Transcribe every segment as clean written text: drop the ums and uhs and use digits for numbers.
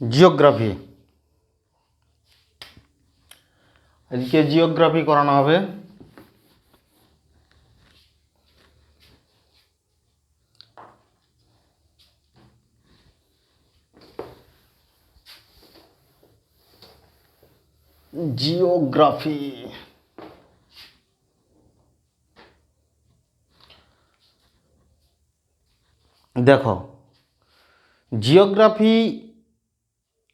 Geography. আজকে geography করানো হবে। জিওগ্রাফি দেখো, জিওগ্রাফি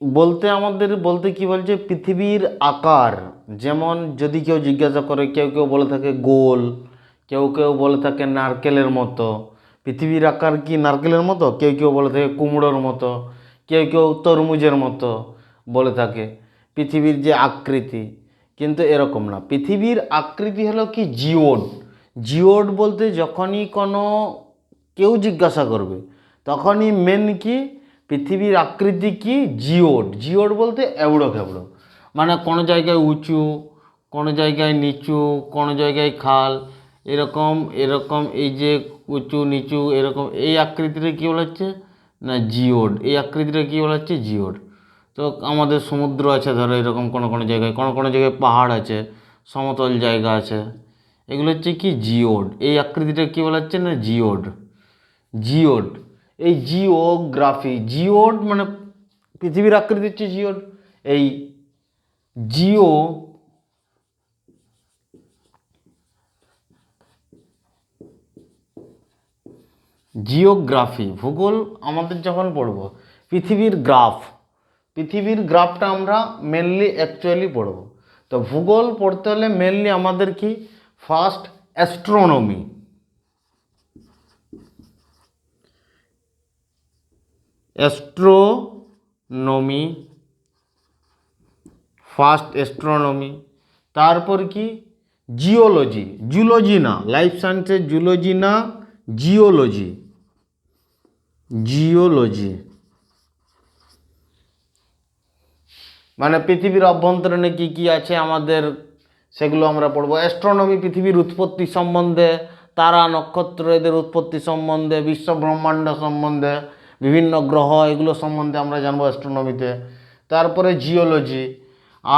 বলতে আমাদের বলতে কি বলছে, পৃথিবীর আকার। যেমন যদি কেউ জিজ্ঞাসা করে, কেউ কেউ বলে থাকে গোল, কেউ কেউ বলে থাকে নারকেলের মতো। পৃথিবীর আকার কি নারকেলের মতো? কেউ কেউ বলে থাকে কুমড়োর মতো, কেউ কেউ তরমুজের মতো বলে থাকে পৃথিবীর যে আকৃতি। কিন্তু এরকম না, পৃথিবীর আকৃতি হলো কি জিওড। জিওড বলতে যখনই কোনো কেউ জিজ্ঞাসা করবে তখনই মেন কি পৃথিবীর আকৃতি কি জিওড। জিওড বলতে এবড়ো খেবড়ো, মানে কোনো জায়গায় উঁচু, কোনো জায়গায় নিচু, কোনো জায়গায় খাল, এরকম এরকম এই যে উঁচু নিচু এরকম, এই আকৃতিটা কী বলা হচ্ছে না জিওড। এই আকৃতিটা কী বলা হচ্ছে জিওড। তো আমাদের সমুদ্র আছে ধরো এরকম কোনো কোনো জায়গায়, কোনো কোনো জায়গায় পাহাড় আছে, সমতল জায়গা আছে, এগুলো হচ্ছে কি জিওড। এই আকৃতিটা কী বলা হচ্ছে না জিওড। জিওড এই জিওগ্রাফি, জিওড মানে পৃথিবীর আকৃতি হচ্ছে জিওড। এই জিও জিওগ্রাফি ভূগোল আমাদের যখন পড়ব, পৃথিবীর গ্রাফ, পৃথিবীর গ্রাফটা আমরা মেনলি অ্যাকচুয়ালি পড়ব। তো ভূগোল পড়তে হলে মেনলি আমাদের কি first astronomy, astronomy first astronomy, তারপর কি জিওলজি, জুলজি না লাইফ সায়েন্সের জুলজি না, জিওলজি, জিওলজি মানে পৃথিবীর অভ্যন্তরীণে কি কি আছে আমাদের সেগুলো আমরা পড়বো। অ্যাস্ট্রোনমি পৃথিবীর উৎপত্তি সম্বন্ধে, তারা নক্ষত্র এদের উৎপত্তি সম্বন্ধে, বিশ্ব ব্রহ্মাণ্ড সম্বন্ধে, বিভিন্ন গ্রহ এগুলো সম্বন্ধে আমরা জানবো অ্যাস্ট্রোনমিতে। তারপরে জিওলজি,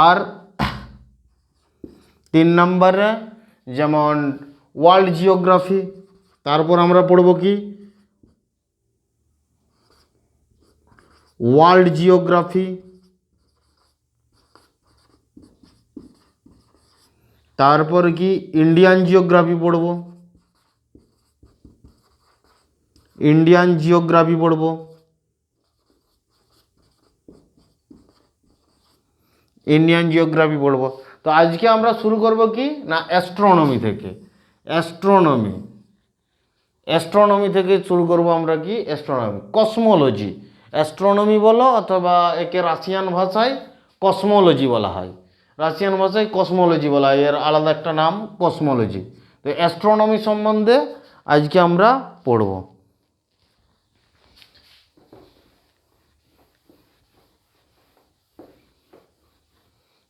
আর 3 নম্বরে যেমন ওয়ার্ল্ড জিওগ্রাফি। তারপর আমরা পড়ব কি ওয়ার্ল্ড জিওগ্রাফি, তারপর কি ইন্ডিয়ান জিওগ্রাফি পড়ব, ইন্ডিয়ান জিওগ্রাফি পড়ব, ইন্ডিয়ান জিওগ্রাফি পড়ব। তো আজকে আমরা শুরু করব কি না অ্যাস্ট্রোনমি থেকে। অ্যাস্ট্রোনমি, অ্যাস্ট্রোনমি থেকে শুরু করব আমরা কি অ্যাস্ট্রোনমি, কসমোলজি। অ্যাস্ট্রোনমি বলো অথবা একে রাশিয়ান ভাষায় কসমোলজি বলা হয়, রাশিয়ান ভাষায় কসমোলজি বলা হয়, এর আলাদা একটা নাম কসমোলজি। তো অ্যাস্ট্রোনমি সম্বন্ধে আজকে আমরা পড়ব।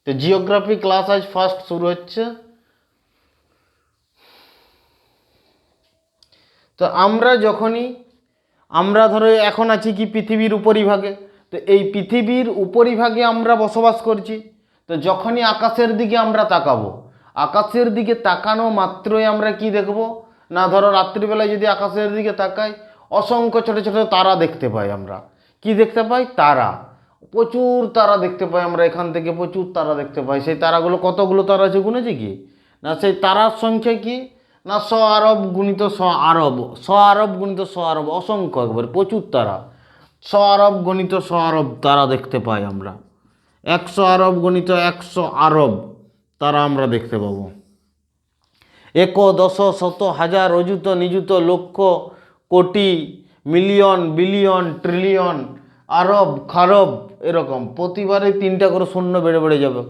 তো জিওগ্রাফি ক্লাস আজ ফার্স্ট শুরু হচ্ছে। তো আমরা যখনই আমরা ধরো এখন আছি কি পৃথিবীর উপরিভাগে, তো এই পৃথিবীর উপরিভাগে আমরা বসবাস করছি। তো যখনই আকাশের দিকে আমরা তাকাবো, আকাশের দিকে তাকানো মাত্রই আমরা কি দেখব না, ধরো রাত্রিবেলায় যদি আকাশের দিকে তাকাই অসংখ্য ছোট ছোট তারা দেখতে পাই। আমরা কি দেখতে পাই? তারা, প্রচুর তারা দেখতে পাই আমরা, এখান থেকে প্রচুর তারা দেখতে পাই। সেই তারাগুলো কতগুলো তারা আছে গুনেছে কি না, সেই তারার সংখ্যা কি না শ আরব গুণিত শ আরব, শ আরব গুণিত শ আরব, অসংখ্য একবার প্রচুর তারা। শ আরব গণিত শ আরব তারা দেখতে পাই আমরা, 100 আরব গণিত 100 আরব তারা আমরা দেখতে পাবো। এক দশ শত হাজার অযুত নিযুত lakh crore million billion trillion আরব খারব, এরকম প্রতিবারে 3টা করে শূন্য বেড়ে বেড়ে যাবে।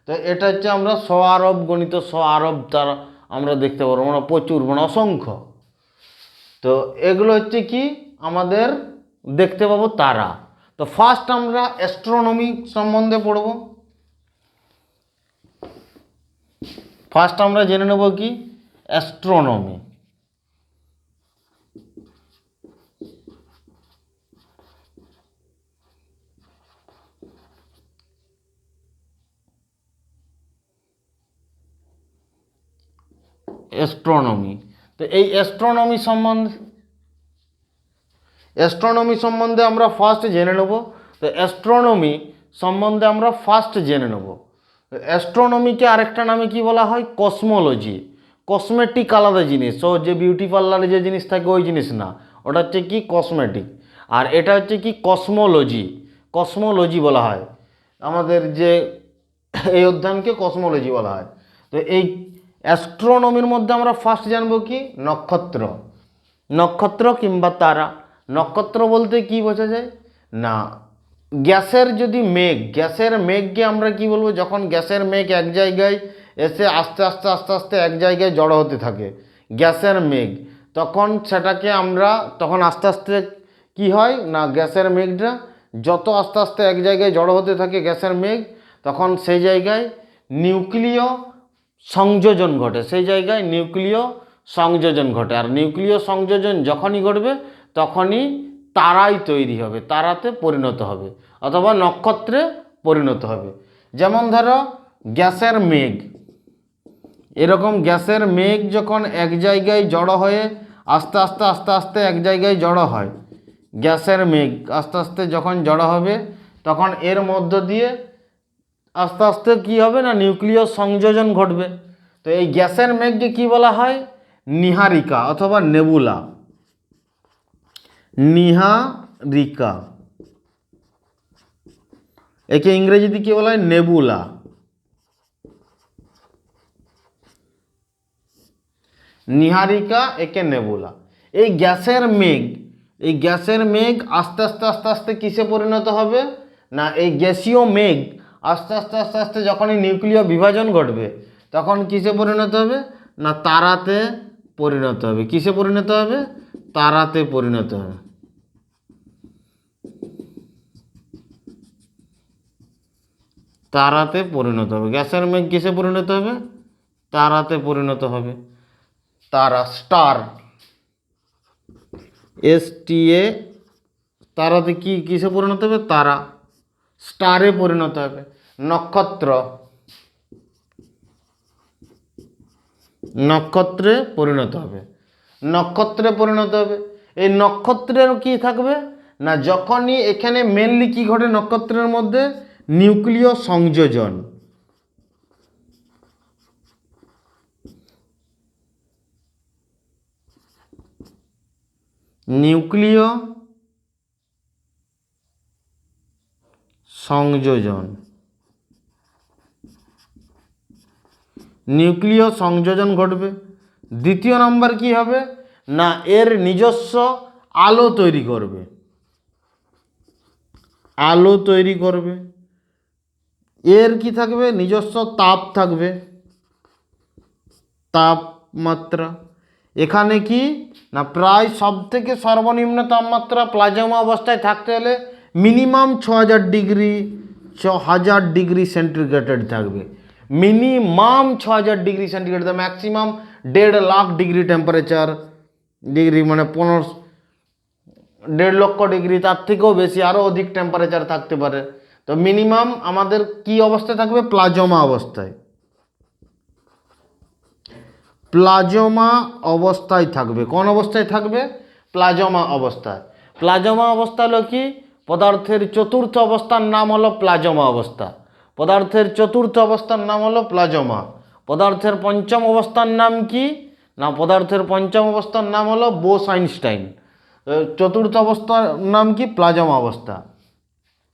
তো এটা হচ্ছে আমরা শ আরব গণিত শ আরব তারা আমরা দেখতে পারবো, মানে প্রচুর, মানে অসংখ্য। তো এগুলো হচ্ছে কি আমাদের দেখতে পাবো তারা। তো ফার্স্ট আমরা অ্যাস্ট্রোনমি সম্বন্ধে পড়ব। ফার্স্ট আমরা জেনে নেব কি অ্যাস্ট্রোনমি। অ্যাস্ট্রোনমি। তো এই অ্যাস্ট্রোনমি সম্বন্ধে আমরা ফার্স্ট জেনে নেব। তো অ্যাস্ট্রোনমি সম্বন্ধে আমরা ফার্স্ট জেনে নেব। অ্যাস্ট্রোনমিকে আরেকটা নামে কি বলা হয়? কসমোলজি। কসমেটিক আলাদা জিনিস, ও যে বিউটি পার্লারে যে জিনিস থাকে ওই জিনিস না, ওটা হচ্ছে কি কসমেটিক। আর এটা হচ্ছে কি কসমোলজি। কসমোলজি বলা হয় আমাদের যে এই অধ্যয়নকে কসমোলজি বলা হয়। তো এই অ্যাস্ট্রোনমির মধ্যে আমরা ফার্স্ট জানবো কি? নক্ষত্র। নক্ষত্র কিংবা তারা। নক্ষত্র বলতে কি বোঝা যায় না, গ্যাসের যদি মেঘ, গ্যাসের মেঘকে আমরা কি বলবো? যখন গ্যাসের মেঘ এক জায়গায় এসে আস্তে আস্তে আস্তে আস্তে এক জায়গায় জড়ো হতে থাকে, গ্যাসের মেঘ, তখন সেটাকে আমরা তখন আস্তে আস্তে কি হয় না, গ্যাসের মেঘটা যত আস্তে আস্তে এক জায়গায় জড়ো হতে থাকে গ্যাসের মেঘ, তখন সেই জায়গায় নিউক্লিয় সংযোজন ঘটে, সেই জায়গায় নিউক্লিয় সংযোজন ঘটে। আর নিউক্লিয় সংযোজন যখনই ঘটবে তখনই তারাই তৈরি হবে, তারাতে পরিণত হবে অথবা নক্ষত্রে পরিণত হবে। যেমন ধরো গ্যাসের মেঘ, এরকম গ্যাসের মেঘ যখন এক জায়গায় জড়ো হয়ে আস্তে আস্তে আস্তে আস্তে এক জায়গায় জড়ো হয়, গ্যাসের মেঘ আস্তে আস্তে যখন জড়ো হবে তখন এর মধ্য দিয়ে আস্তে আস্তে কি হবে না, নিউক্লিয় সংযোজন ঘটবে। তো এই গ্যাসের মেঘকে কি বলা হয়? নীহারিকা অথবা নেবুলা। নীহারিকা, একে ইংরেজিতে কি বলা হয়? নেবুলা। নীহারিকা, একে নেবুলা। এই গ্যাসের মেঘ, এই গ্যাসের মেঘ আস্তে আস্তে আস্তে আস্তে কিসে পরিণত হবে না, এই গ্যাসীয় মেঘ আস্তে আস্তে আস্তে আস্তে যখনই নিউক্লিয় বিভাজন ঘটবে তখন কিসে পরিণত হবে না, তারাতে পরিণত হবে। কিসে পরিণত হবে? তারাতে পরিণত হবে। তারাতে পরিণত হবে। গ্যাসের মেঘ কিসে পরিণত হবে? তারাতে পরিণত হবে। তারা, স্টার, STA, তারাতে কি কিসে পরিণত হবে? তারা, স্টারে পরিণত হবে। নক্ষত্র, নক্ষত্রে পরিণত হবে। নক্ষত্রে পরিণত হবে। এই নক্ষত্রের কি থাকবে না, যখনই এখানে মেনলি কি ঘটে নক্ষত্রের মধ্যে? নিউক্লিয় সংযোজন। নিউক্লিয় সংযোজন, নিউক্লিয় সংযোজন ঘটবে। দ্বিতীয় নম্বর কি হবে না, এর নিজস্ব আলো তৈরি করবে। আলো তৈরি করবে। এর কি থাকবে? নিজস্ব তাপ থাকবে, তাপমাত্রা। এখানে কি না, প্রায় সব থেকে সর্বনিম্ন তাপমাত্রা প্লাজমা অবস্থায় থাকতে হলে মিনিমাম 6000 ডিগ্রি সেন্টিগ্রেড থাকবে। Minimum 6000 degree centigrade, maximum 1.5 lakh degree temperature, degree মানে 1.5 লক্ষ ডিগ্রি, তার থেকেও বেশি আরও অধিক টেম্পারেচার থাকতে পারে। তো মিনিমাম আমাদের কি অবস্থায় থাকবে? প্লাজমা অবস্থায়। প্লাজমা অবস্থায় থাকবে। কোন অবস্থায় থাকবে? প্লাজমা অবস্থায়। প্লাজমা অবস্থা হলো কি? পদার্থের চতুর্থ অবস্থার নাম হলো প্লাজমা অবস্থা। পদার্থের চতুর্থ অবস্থার নাম হলো প্লাজমা। পদার্থের পঞ্চম অবস্থার নাম কি না, পদার্থের পঞ্চম অবস্থার নাম হলো বোস-আইনস্টাইন। চতুর্থ অবস্থার নাম কি? প্লাজমা অবস্থা।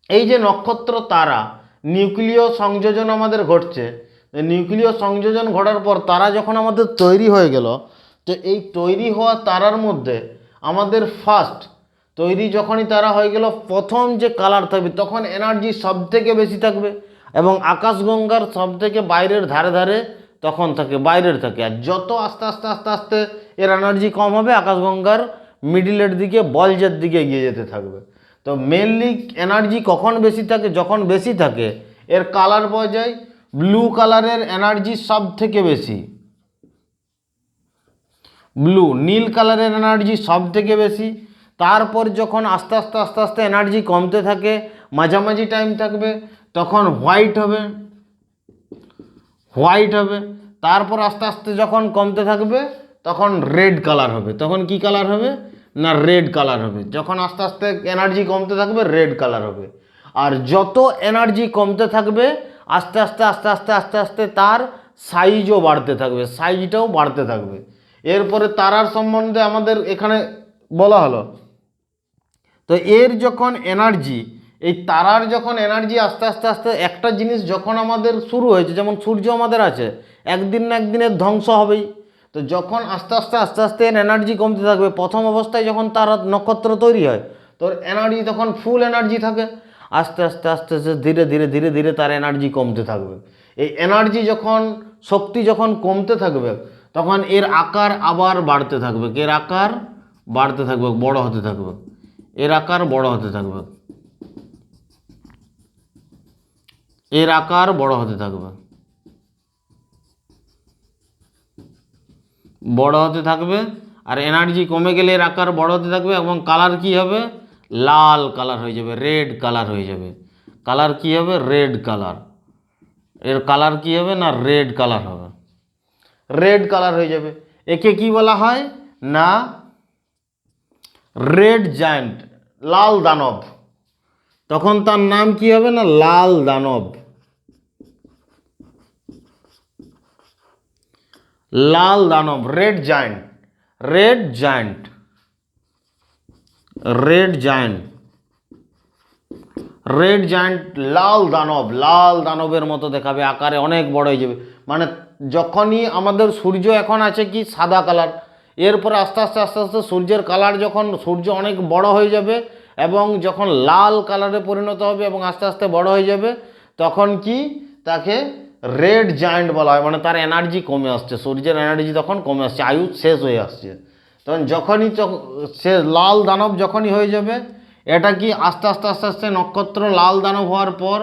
এই যে নক্ষত্র, তারা, নিউক্লিয় সংযোজন আমাদের ঘটছে, নিউক্লিয় সংযোজন ঘটার পর তারা যখন আমাদের তৈরি হয়ে গেল, তো এই তৈরি হওয়া তারার মধ্যে আমাদের ফার্স্ট তৈরি যখনই তারা হয়ে গেল, প্রথম যে কালার থাকবে তখন এনার্জি সব থেকে বেশি থাকবে এবং আকাশগঙ্গার সব থেকে বাইরের ধারে ধারে তখন থাকে, বাইরের থাকে। আর যত আস্তে আস্তে আস্তে আস্তে এর এনার্জি কম হবে, আকাশগঙ্গার মিডিলের দিকে, বলজের দিকে এগিয়ে যেতে থাকবে। তো মেনলি এনার্জি কখন বেশি থাকে? যখন বেশি থাকে এর কালার পাওয়া যায় ব্লু কালারের এনার্জি সব থেকে বেশি, ব্লু, নীল কালারের এনার্জি সব থেকে বেশি। তারপর যখন আস্তে আস্তে আস্তে আস্তে এনার্জি কমতে থাকে, মাঝামাঝি টাইম থাকবে, তখন হোয়াইট হবে, হোয়াইট হবে। তারপর আস্তে আস্তে যখন কমতে থাকবে তখন রেড কালার হবে। তখন কি কালার হবে না রেড কালার হবে। যখন আস্তে আস্তে এনার্জি কমতে থাকবে রেড কালার হবে। আর যত এনার্জি কমতে থাকবে আস্তে আস্তে আস্তে আস্তে আস্তে আস্তে তার সাইজও বাড়তে থাকবে, সাইজটাও বাড়তে থাকবে। এরপরে তারার সম্বন্ধে আমাদের এখানে বলা হলো। তো এর যখন এনার্জি, এই তারার যখন এনার্জি আস্তে আস্তে আস্তে একটা জিনিস যখন আমাদের শুরু হয়েছে, যেমন সূর্য আমাদের আছে, একদিন না একদিনের ধ্বংস হবেই। তো যখন আস্তে আস্তে আস্তে আস্তে এর এনার্জি কমতে থাকবে, প্রথম অবস্থায় যখন তারা নক্ষত্র তৈরি হয় তোর এনার্জি তখন ফুল এনার্জি থাকে। আস্তে আস্তে আস্তে আস্তে ধীরে ধীরে ধীরে ধীরে তার এনার্জি কমতে থাকবে। এই এনার্জি যখন শক্তি যখন কমতে থাকবে তখন এর আকার আবার বাড়তে থাকবে, এর আকার বাড়তে থাকবে, বড় হতে থাকবে, এর আকার বড় হতে থাকবে, এর আকার বড় হতে থাকবে, বড় হতে থাকবে। আর এনার্জি কমে গেলে এর আকার বড় হতে থাকবে এবং কালার কি হবে লাল কালার হয়ে যাবে, রেড কালার হয়ে যাবে। কালার কি হবে রেড কালার, এর কালার কি হবে না রেড কালার হবে, রেড কালার হয়ে যাবে। একে কি বলা হয় না রেড জায়ান্ট, লাল দানব। তখন তার নাম কি হবে না লাল দানব, লাল দানব, red giant, red giant, red giant, red giant, লাল দানব, লাল দানবের মতো দেখাবে, আকারে অনেক বড় হয়ে যাবে। মানে যখনই আমাদের সূর্য এখন আছে কি সাদা কালার, এরপরে আস্তে আস্তে আস্তে আস্তে সূর্যের কালার যখন সূর্য অনেক বড় হয়ে যাবে এবং যখন লাল কালারে পরিণত হবে এবং আস্তে আস্তে বড় হয়ে যাবে তখন কি তাকে রেড জায়ান্ট বলা হয়। মানে তার এনার্জি কমে আসছে, সূর্যের এনার্জি তখন কমে আসছে, আয়ু শেষ হয়ে আসছে। তখন যখনই সে লাল দানব যখনই হয়ে যাবে, এটা কি আস্তে আস্তে আস্তে আস্তে নক্ষত্র লাল দানব হওয়ার পর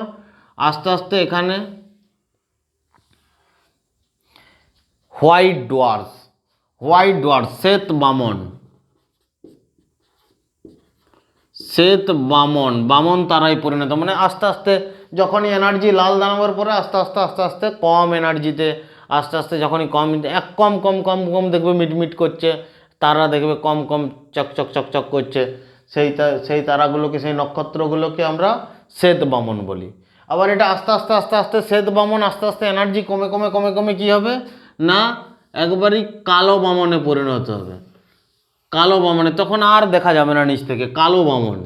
আস্তে আস্তে এখানে হোয়াইট ডোয়ার্স, হোয়াইট ডোয়ার্স, শ্বেত বামন, শ্বেত বামন, বামন তারাই পরিণত। মানে আস্তে আস্তে যখনই এনার্জি লাল দানবের পরে আস্তে আস্তে আস্তে আস্তে কম এনার্জিতে আস্তে আস্তে যখনই কম এক কম কম কম কম দেখবে মিটমিট করছে, তারা দেখবে কম কম চকচক চকচক করছে, সেই তারাগুলোকে সেই নক্ষত্রগুলোকে আমরা শ্বেত বামন বলি। আবার এটা আস্তে আস্তে আস্তে আস্তে শ্বেত বামন আস্তে আস্তে এনার্জি কমে কমে কমে কমে কী হবে না একবারই কালো বামনে পরিণত হবে, কালো বামনে। তখন আর দেখা যাবে না নিচ থেকে, কালো বামন,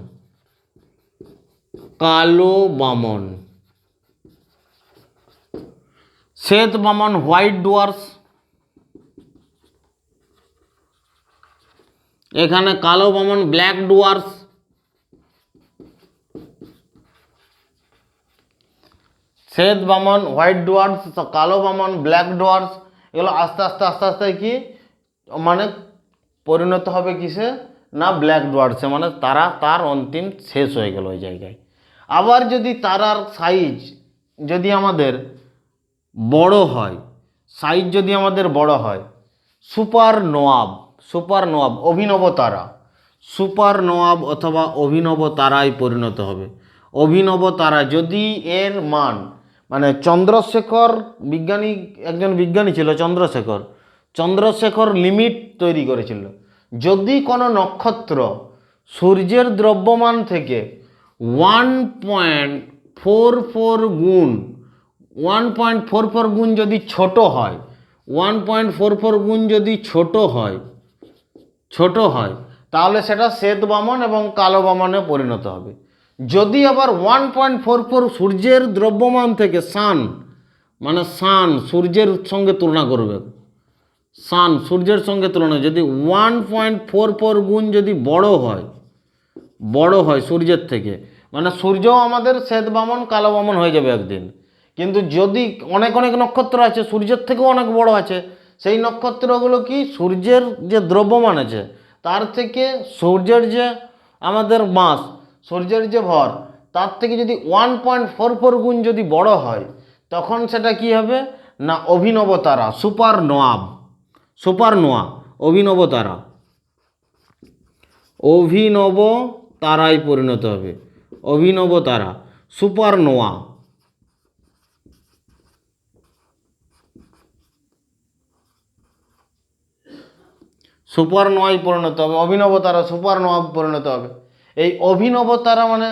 কালো বামন, শ্বেত বামন, হোয়াইট ডুয়ার্স, এখানে কালো বামন, ব্ল্যাক ডুয়ার্স, শ্বেত বামন, হোয়াইট ডুয়ার্স, কালো বামন, ব্ল্যাক ডুয়ার্স, এগুলো আস্তে আস্তে আস্তে আস্তে কি মানে পরিণত হবে কিসে না ব্ল্যাক ডুয়ার্সে। মানে তারা তার অন্তিম শেষ হয়ে গেল ওই জায়গায়। আবার যদি তারার সাইজ যদি আমাদের বড় হয়, সাইজ যদি আমাদের বড় হয়, সুপার নোয়াব, সুপার নোয়াব, অভিনব তারা, সুপার নোয়াব অথবা অভিনব তারায় পরিণত হবে। অভিনব তারা যদি এর মান মানে চন্দ্রশেখর বিজ্ঞানী, একজন বিজ্ঞানী ছিল চন্দ্রশেখর, চন্দ্রশেখর লিমিট তৈরি করেছিল। যদি কোনো নক্ষত্র সূর্যের দ্রব্যমান থেকে 1.44 গুণ 1.44 গুণ যদি ছোট হয়, 1.44 গুণ যদি ছোট হয় তাহলে সেটা শ্বেত বামন এবং কালো বামনে পরিণত হবে। যদি আবার 1.44 সূর্যের দ্রব্যমান থেকে সান মানে সান সূর্যের সঙ্গে তুলনা করবে, সান সূর্যের সঙ্গে তুলনা যদি 1.44 গুণ যদি বড় হয় সূর্যের থেকে, মানে সূর্যও আমাদের শ্বেত বামন কালো বামন হয়ে যাবে একদিন। কিন্তু যদি অনেক অনেক নক্ষত্র আছে সূর্যের থেকেও অনেক বড় আছে, সেই নক্ষত্রগুলো কি সূর্যের যে দ্রব্যমান আছে তার থেকে সূর্যের যে আমাদের মাস, সূর্যের যে ভর তার থেকে যদি 1.44 গুণ যদি বড় হয় তখন সেটা কি হবে না অভিনব তারা, সুপার নোয়াব, সুপার নোয়া, অভিনব তারা, অভিনব তারায় পরিণত হবে, অভিনব তারা, সুপার নোয়া। সুপারনোয়ায় পরিণত হবে, অভিনব তারা সুপারনোয়া পরিণত হবে। এই অভিনব তারা মানে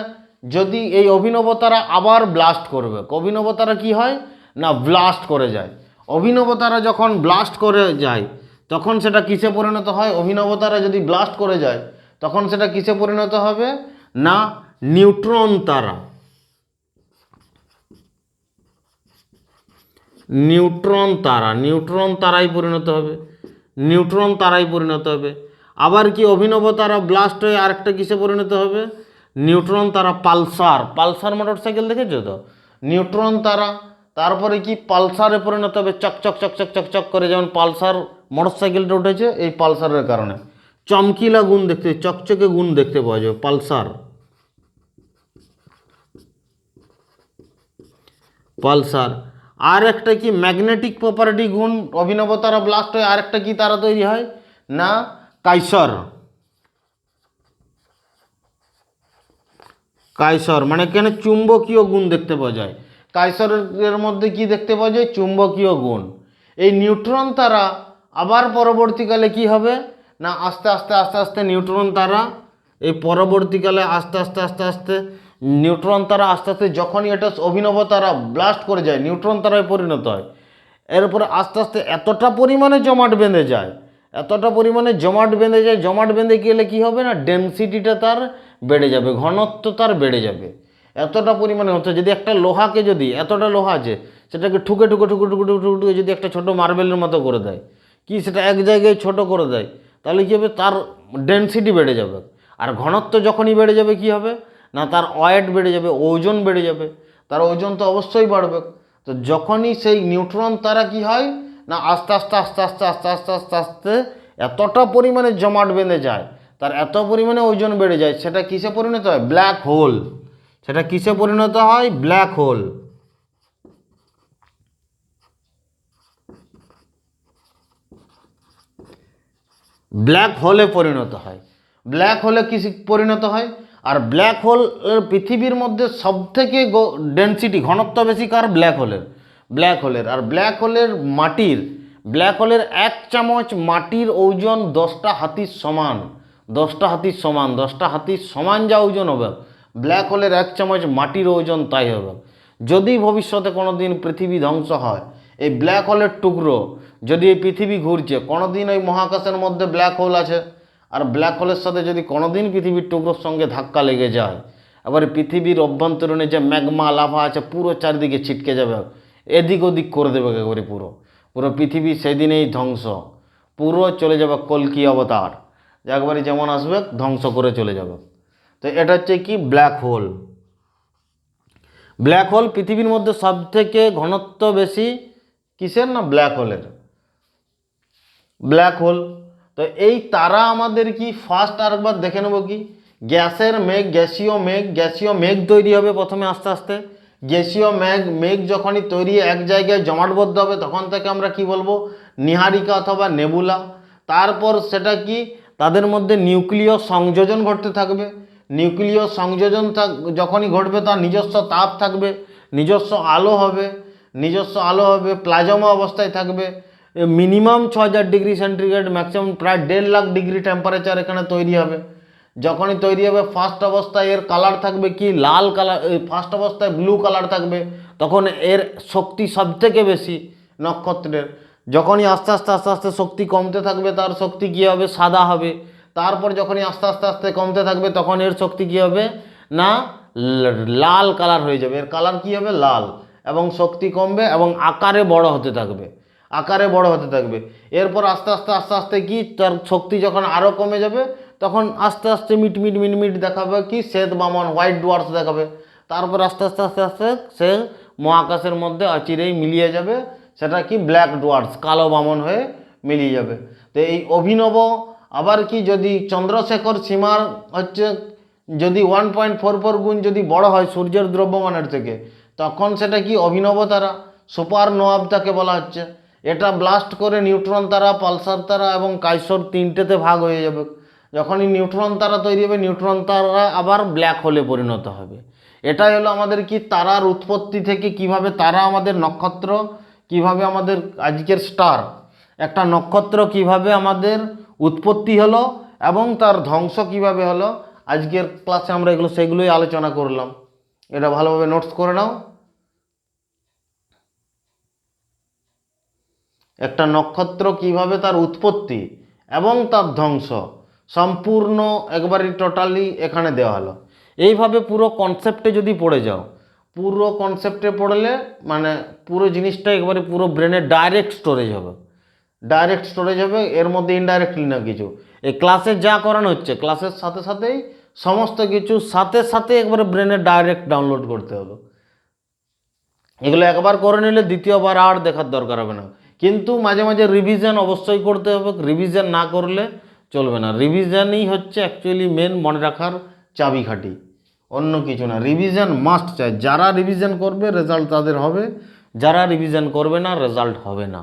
যদি এই অভিনব তারা আবার ব্লাস্ট করবে, অভিনব তারা কি হয় না ব্লাস্ট করে যায়। অভিনব তারা যখন ব্লাস্ট করে যায় তখন সেটা কিসে পরিণত হয়? অভিনব তারা যদি ব্লাস্ট করে যায় তখন সেটা কিসে পরিণত হবে না নিউট্রন তারা, নিউট্রন তারা, নিউট্রন তারায় পরিণত হবে, নিউট্রন তারায় পরিণত হবে। আবার কি অভিনব তারা ব্লাস্ট হয়ে আরেকটা কিসে পরিণত হবে? নিউট্রন তারা পালসার, পালসার মোটর সাইকেল দেখেছো তো? নিউট্রন তারা তারপরে কি পালসারে পরিণত হবে, চকচক চকচক চকচক করে, যেমন পালসার মোটর সাইকেলটা উঠেছে এই পালসারের কারণে, চমকিলা গুণ দেখতে, চকচকে গুণ দেখতে পাওয়া যাবে পালসার, পালসার। আর একটা কি ম্যাগনেটিক প্রপার্টি গুণ অভিনব তারা ব্লাস্ট হয়ে আরেকটা কি তারা তৈরি হয় না কাইসর, কাইসর মানে এখানে চুম্বকীয় গুণ দেখতে পাওয়া যায়। কাইসরের মধ্যে কি দেখতে পাওয়া যায়? চুম্বকীয় গুণ। এই নিউট্রন তারা আবার পরবর্তীকালে কি হবে না আস্তে আস্তে আস্তে আস্তে নিউট্রন তারা এই পরবর্তীকালে আস্তে আস্তে আস্তে আস্তে নিউট্রন তারা আস্তে আস্তে যখনই এটা অভিনব তারা ব্লাস্ট করে যায় নিউট্রন তারায় পরিণত হয়। এরপরে আস্তে আস্তে এতটা পরিমাণে জমাট বেঁধে যায়, এতটা পরিমাণে জমাট বেঁধে যায়, জমাট বেঁধে গেলে কি হবে না ডেনসিটিটা তার বেড়ে যাবে, ঘনত্ব তার বেড়ে যাবে। এতটা পরিমাণে হচ্ছে যদি একটা লোহাকে যদি এতটা লোহা আছে সেটাকে ঠুকে ঠুকে ঠুকে ঠুকে ঠুকে ঠুকে যদি একটা ছোটো মার্বেলের মতো করে দেয়, কি সেটা এক জায়গায় ছোট করে দেয়, তাহলে কী হবে? তার ডেনসিটি বেড়ে যাবে। আর ঘনত্ব যখনই বেড়ে যাবে কি হবে না তার ওয়েট বেড়ে যাবে, ওজন বেড়ে যাবে, তার ওজন তো অবশ্যই বাড়বে। তো যখনই সেই নিউট্রন তারা কি হয় না আস্তে আস্তে আস্তে আস্তে আস্তে আস্তে আস্তে আস্তে এতটা পরিমাণে জমাট বেঁধে যায়, তার এত পরিমাণে ওজন বেড়ে যায়, সেটা কিসে পরিণত হয়? Black hole. সেটা কিসে পরিণত হয়? Black hole. ব্ল্যাক হোলে পরিণত হয়। ব্ল্যাক হোলে কিসে পরিণত হয়? আর ব্ল্যাক হোল পৃথিবীর মধ্যে সবথেকে ডেনসিটি ঘনত্ব বেশি কার? ব্ল্যাক হোলের, ব্ল্যাক হোলের। আর ব্ল্যাক হোলের মাটির, ব্ল্যাক হোলের 1 চামচ মাটির ওজন 10টা হাতির সমান, 10টা হাতির সমান, 10টা হাতির সমান যা ওজন হবে ব্ল্যাক হোলের 1 চামচ মাটির ওজন তাই হবে। যদি ভবিষ্যতে কোনো দিন পৃথিবী ধ্বংস হয়, এই ব্ল্যাক হোলের টুকরো যদি এই পৃথিবী ঘুরছে, কোনো দিন ওই মহাকাশের মধ্যে ব্ল্যাক হোল আছে, আর ব্ল্যাক হোলের সাথে যদি কোনো দিন পৃথিবীর টুকরোর সঙ্গে ধাক্কা লেগে যায়, এবারে পৃথিবীর অভ্যন্তরীণে যে ম্যাগমা লাভা আছে পুরো চারিদিকে ছিটকে যাবে, এদিক ওদিক করে দেবে একেবারে, পুরো পুরো পৃথিবী সেদিনেই ধ্বংস, পুরো চলে যাবে কল্কি অবতার, একবারে যেমন আসবে ধ্বংস করে চলে যাবে। তো এটা হচ্ছে কি ব্ল্যাক হোল। ব্ল্যাক হোল পৃথিবীর মধ্যে সবথেকে ঘনত্ব বেশি কিসের? না ব্ল্যাক হোলের, ব্ল্যাক হোল। তো এই তারা আমাদের কি ফার্স্ট আরেকবার দেখে নেব কি গ্যাসের মেঘ, গ্যাসীয় মেঘ, গ্যাসীয় মেঘ তৈরি হবে প্রথমে আস্তে আস্তে। গ্যাসীয় মেঘ যখনই তৈরি এক জায়গায় জমাটবদ্ধ হবে তখন থেকে আমরা কি বলবো? নীহারিকা অথবা নেবুলা। তারপর সেটা কি তাদের মধ্যে নিউক্লিয় সংযোজন ঘটতে থাকবে। নিউক্লিয় সংযোজন যখনই ঘটবে তার নিজস্ব তাপ থাকবে, নিজস্ব আলো হবে, নিজস্ব আলো হবে, প্লাজমা অবস্থায় থাকবে, মিনিমাম 6000 ডিগ্রি সেন্টিগ্রেড, ম্যাক্সিমাম প্রায় 1.5 লাখ ডিগ্রি টেম্পারেচার এখানে তৈরি হবে। যখনই তৈরি হবে ফার্স্ট অবস্থায় এর কালার থাকবে কি লাল কালার, ফার্স্ট অবস্থায় ব্লু কালার থাকবে, তখন এর শক্তি সবথেকে বেশি নক্ষত্রের। যখনই আস্তে আস্তে আস্তে আস্তে শক্তি কমতে থাকবে তার শক্তি কী হবে? সাদা হবে। তারপর যখনই আস্তে আস্তে আস্তে কমতে থাকবে তখন এর শক্তি কী হবে না লাল কালার হয়ে যাবে, এর কালার কী হবে? লাল, এবং শক্তি কমবে এবং আকারে বড় হতে থাকবে, আকারে বড় হতে থাকবে। এরপর আস্তে আস্তে আস্তে আস্তে কি তার শক্তি যখন আরও কমে যাবে তখন আস্তে আস্তে মিটমিট মিটমিট দেখাবে কি শ্বেত বামন, হোয়াইট ডোয়ার্স দেখাবে। তারপর আস্তে আস্তে আস্তে আস্তে সে মহাকাশের মধ্যে অচিরেই মিলিয়ে যাবে, সেটা কি ব্ল্যাক ডোয়ার্স, কালো বামন হয়ে মিলিয়ে যাবে। তো এই অভিনব আবার কি যদি চন্দ্রশেখর সীমার হচ্ছে যদি 1.44 গুণ যদি বড় হয় সূর্যের দ্রব্যমানের থেকে, তখন সেটা কি অভিনব তারা, সুপার নোয়াব তাকে বলা হচ্ছে। এটা ব্লাস্ট করে নিউট্রন তারা, পালসার তারা এবং কাইসর তিনটেতে ভাগ হয়ে যাবে। যখনই নিউট্রন তারা তৈরি হবে নিউট্রন তারা আবার ব্ল্যাক হোলে পরিণত হবে। এটাই হলো আমাদের কি তারার উৎপত্তি থেকে কিভাবে তারা আমাদের নক্ষত্র, কিভাবে আমাদের আজকের স্টার একটা নক্ষত্র কিভাবে আমাদের উৎপত্তি হলো এবং তার ধ্বংস কিভাবে হলো, আজকের ক্লাসে আমরা সেগুলোই আলোচনা করলাম। এটা ভালোভাবে নোটস করে নাও। একটা নক্ষত্র কিভাবে তার উৎপত্তি এবং তার ধ্বংস সম্পূর্ণ একবারই টোটালি এখানে দেওয়া হলো। এইভাবে পুরো কনসেপ্টে যদি পড়ে যাও, পুরো কনসেপ্টে পড়লে মানে পুরো জিনিসটা একবারে পুরো ব্রেনে ডাইরেক্ট স্টোরেজ হবে, ডাইরেক্ট স্টোরেজ হবে, এর মধ্যে ইনডাইরেক্টলি না কিছু। এই ক্লাসে যা করানো হচ্ছে ক্লাসের সাথে সাথেই সমস্ত কিছু সাথে সাথে একবারে ব্রেনে ডাইরেক্ট ডাউনলোড করতে হবে। এগুলো একবার করে নিলে দ্বিতীয়বার আর দেখার দরকার হবে না। কিন্তু মাঝে মাঝে রিভিশন অবশ্যই করতে হবে, রিভিশন না করলে চলবে না। রিভিশনই হচ্ছে অ্যাকচুয়ালি মেন মনে রাখার চাবিকাঠি, অন্য কিছু না। রিভিশন মাস্ট চাই, যারা রিভিশন করবে রেজাল্ট তাদের হবে, যারা রিভিশন করবে না রেজাল্ট হবে না।